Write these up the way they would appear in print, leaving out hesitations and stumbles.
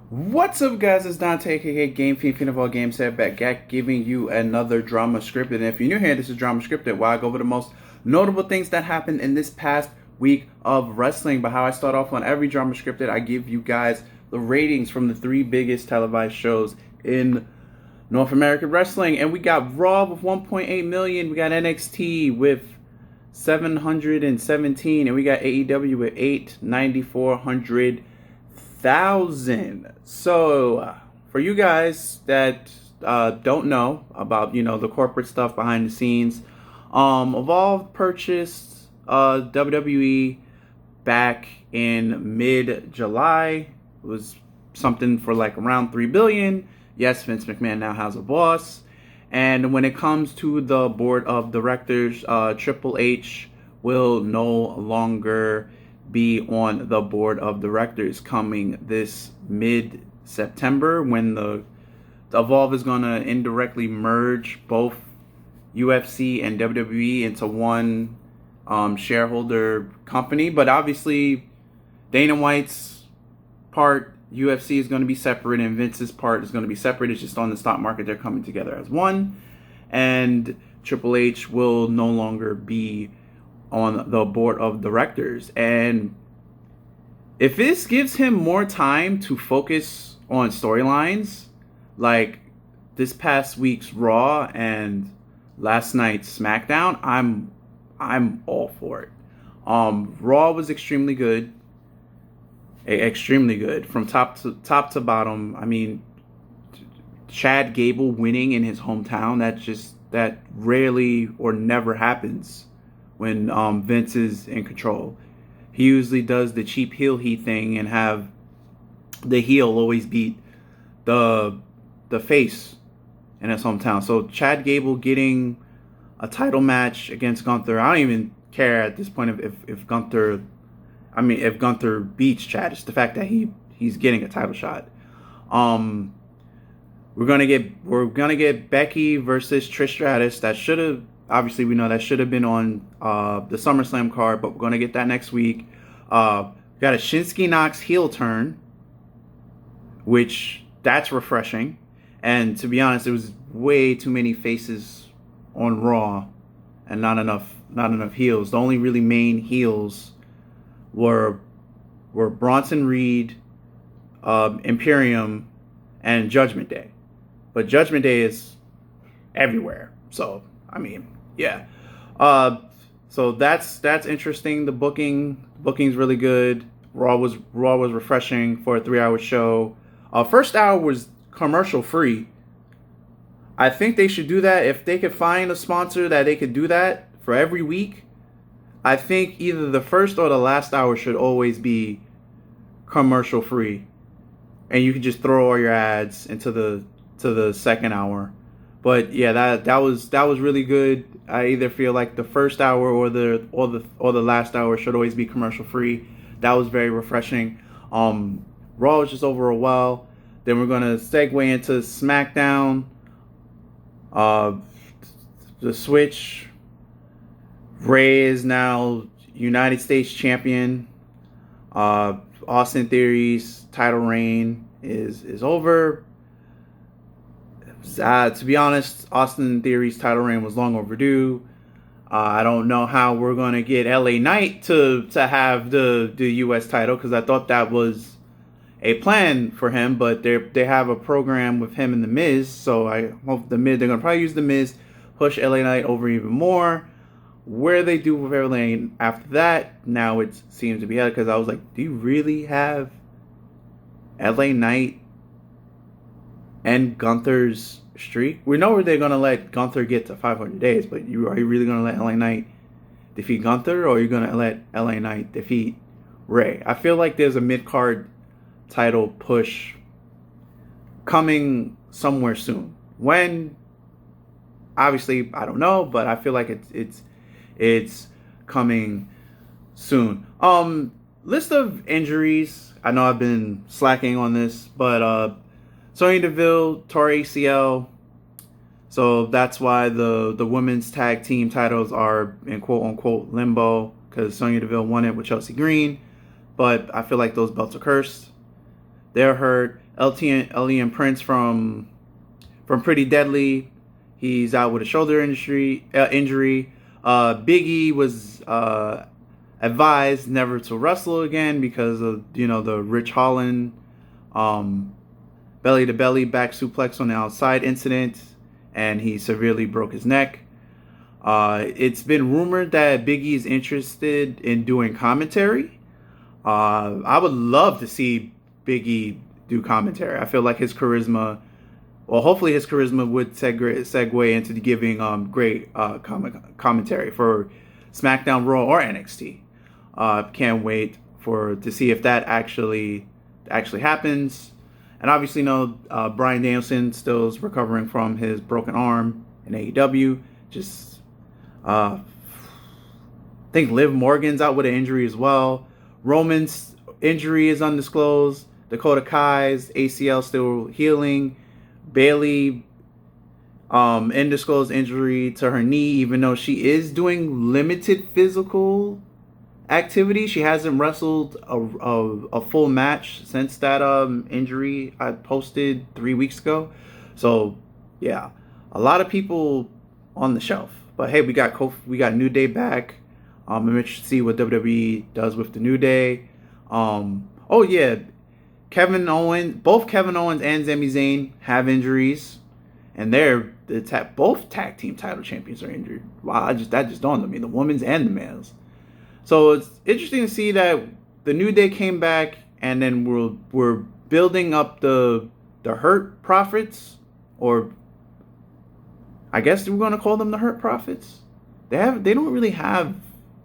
What's up, guys? It's Dante, aka Game Fiend of all games, here back at giving you another drama scripted. And if you're new here, this is Drama Scripted, where I go over the most notable things that happened in this past week of wrestling. But how I start off on every drama scripted, I give you guys the ratings from the three biggest televised shows in North American wrestling. And we got Raw with 1.8 million, we got NXT with 717, and we got AEW with 894,000. So, for you guys that don't know about the corporate stuff behind the scenes, Evolve purchased WWE back in mid-July. It was something for like around $3 billion. Yes, Vince McMahon now has a boss. And when it comes to the board of directors, Triple H will no longer be on the board of directors coming this mid-September, when the Evolve is going to indirectly merge both UFC and WWE into one shareholder company. But obviously, Dana White's part, UFC, is going to be separate, and Vince's part is going to be separate. It's just on the stock market they're coming together as one. And Triple H will no longer be on the board of directors. And if this gives him more time to focus on storylines, like this past week's Raw and last night's SmackDown, I'm all for it. Raw was extremely good. Extremely good from top to bottom. I mean, Chad Gable winning in his hometown, that rarely or never happens when Vince is in control. He usually does the cheap heel heat thing and have the heel always beat the face in his hometown. So Chad Gable getting a title match against Gunther, I don't even care at this point if Gunther, if Gunther beats Chad. It's the fact that he's getting a title shot. We're gonna get Becky versus Trish Stratus. That should have, obviously we know that should have been on the SummerSlam card, but we're gonna get that next week. We got a Shinsuke Knox heel turn, which that's refreshing. And to be honest, it was way too many faces on Raw and not enough heels. The only really main heels were Bronson Reed, Imperium, and Judgment Day. But Judgment Day is everywhere. So, I mean, yeah. So that's interesting. The booking's really good. Raw was refreshing for a 3-hour show. First hour was commercial free. I think they should do that. If they could find a sponsor that they could do that for every week, I think either the first or the last hour should always be commercial free, and you can just throw all your ads into the second hour. But yeah, that was really good. I either feel like the first hour or the last hour should always be commercial free. That was very refreshing. Raw was just overall well. Then we're gonna segue into SmackDown. The switch. Ray is now United States champion. Austin Theory's title reign is over. To be honest, Austin Theory's title reign was long overdue. I don't know how we're going to get LA Knight to have the US title, because I thought that was a plan for him, but they have a program with him and The Miz, so I hope they're going to probably use The Miz, push LA Knight over even more. Where they do with everything after that, now it seems to be hell, because I was like, do you really have LA Knight and Gunther's streak? We know they're going to let Gunther get to 500 days, but are you really going to let LA Knight defeat Gunther, or are you going to let LA Knight defeat Ray? I feel like there's a mid-card title push coming somewhere soon. When? Obviously, I don't know, but I feel like it's coming soon. List of injuries. I know I've been slacking on this, but Sonya Deville tore ACL, so that's why the women's tag team titles are in quote unquote limbo, because Sonya Deville won it with Chelsea Green, but I feel like those belts are cursed. they're hurt. Ellie and Prince from Pretty Deadly, he's out with a shoulder injury. Big E was advised never to wrestle again because of the Rich Holland belly to belly back suplex on the outside incident, and he severely broke his neck. It's been rumored that Big E is interested in doing commentary. I would love to see Big E do commentary. I feel like his charisma, well, hopefully his charisma would segue into giving great commentary for SmackDown, Raw, or NXT. Can't wait to see if that actually happens. And obviously, Bryan Danielson still is recovering from his broken arm in AEW. I think Liv Morgan's out with an injury as well. Roman's injury is undisclosed. Dakota Kai's ACL still healing. Bayley, undisclosed injury to her knee, even though she is doing limited physical activity. She hasn't wrestled a full match since that injury I posted 3 weeks ago. So yeah, a lot of people on the shelf. But hey, we got New Day back. I'm interested to see what WWE does with the New Day. Oh yeah, both Kevin Owens and Sami Zayn have injuries, and both tag team title champions are injured. Wow, that just dawned on me. The women's and the men's. So it's interesting to see that the New Day came back, and then we're building up the Hurt Profits, or I guess we're going to call them the Hurt Profits. They don't really have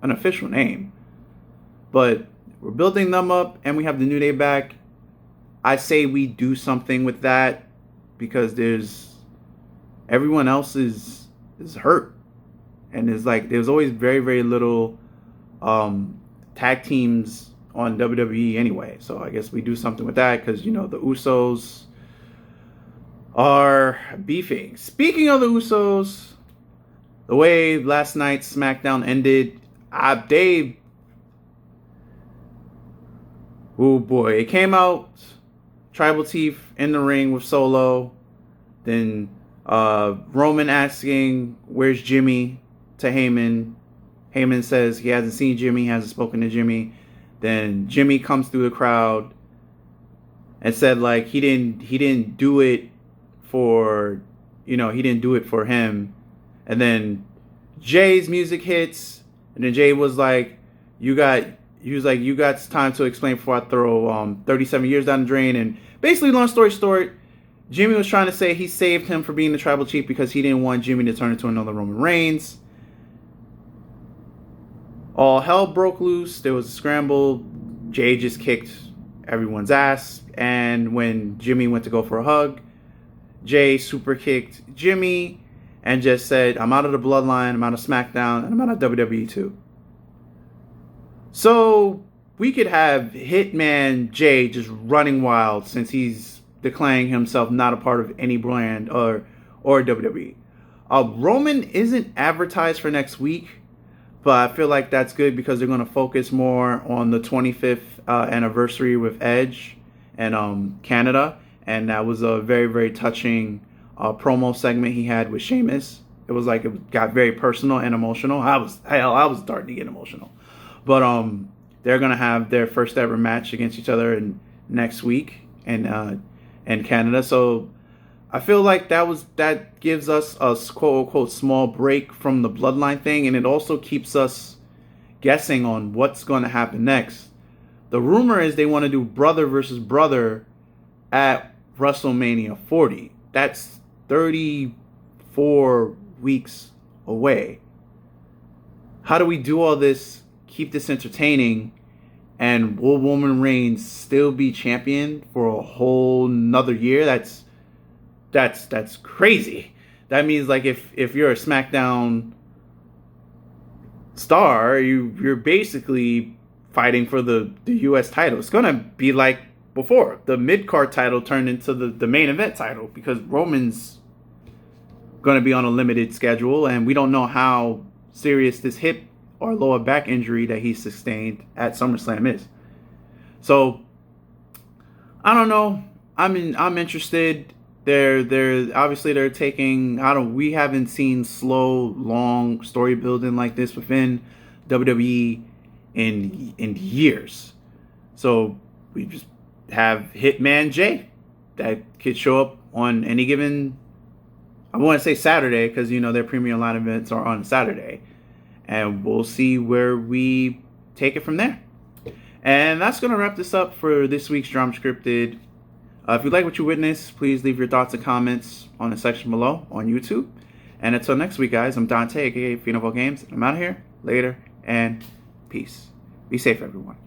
an official name, but we're building them up, and we have the New Day back. I say we do something with that because everyone else is hurt, and there's always very, very little tag teams on WWE anyway. So I guess we do something with that because the Usos are beefing. Speaking of the Usos, the way last night's SmackDown ended, oh boy, it came out. Tribal Chief in the ring with Solo. Then Roman asking, "Where's Jimmy?" to Heyman. Heyman says he hasn't seen Jimmy, hasn't spoken to Jimmy. Then Jimmy comes through the crowd and said he didn't do it for him. And then Jay's music hits, and then Jay was like, you got time to explain before I throw 37 years down the drain. And basically, long story short, Jimmy was trying to say he saved him for being the Tribal Chief because he didn't want Jimmy to turn into another Roman Reigns. All hell broke loose. There was a scramble. Jay just kicked everyone's ass. And when Jimmy went to go for a hug, Jay super kicked Jimmy and just said, "I'm out of the bloodline, I'm out of SmackDown, and I'm out of WWE too." So we could have Hitman Jay just running wild since he's declaring himself not a part of any brand or WWE. Roman isn't advertised for next week, but I feel like that's good because they're going to focus more on the 25th anniversary with Edge and Canada. And that was a very, very touching promo segment he had with Sheamus. It got very personal and emotional. I was starting to get emotional. But they're going to have their first ever match against each other next week in Canada. So I feel like that gives us a quote unquote small break from the bloodline thing, and it also keeps us guessing on what's going to happen next. The rumor is they want to do brother versus brother at WrestleMania 40. That's 34 weeks away. How do we do all this, keep this entertaining, and will Roman Reigns still be champion for a whole nother year? That's crazy. That means if you're a SmackDown star, you're basically fighting for the US title. It's gonna be like before. The mid-card title turned into the main event title because Roman's gonna be on a limited schedule, and we don't know how serious this hip or lower back injury that he sustained at SummerSlam is. So I don't know. I'm interested. They're obviously they're taking. I don't. We haven't seen slow, long story building like this within WWE in years. So we just have Hitman J that could show up on any given. I want to say Saturday because their premium line events are on Saturday, and we'll see where we take it from there. And that's going to wrap this up for this week's Dramascripted. If you like what you witnessed, please leave your thoughts and comments on the section below on YouTube. And until next week, guys, I'm Dante, aka Phenol Games. I'm out of here. Later, and peace. Be safe, everyone.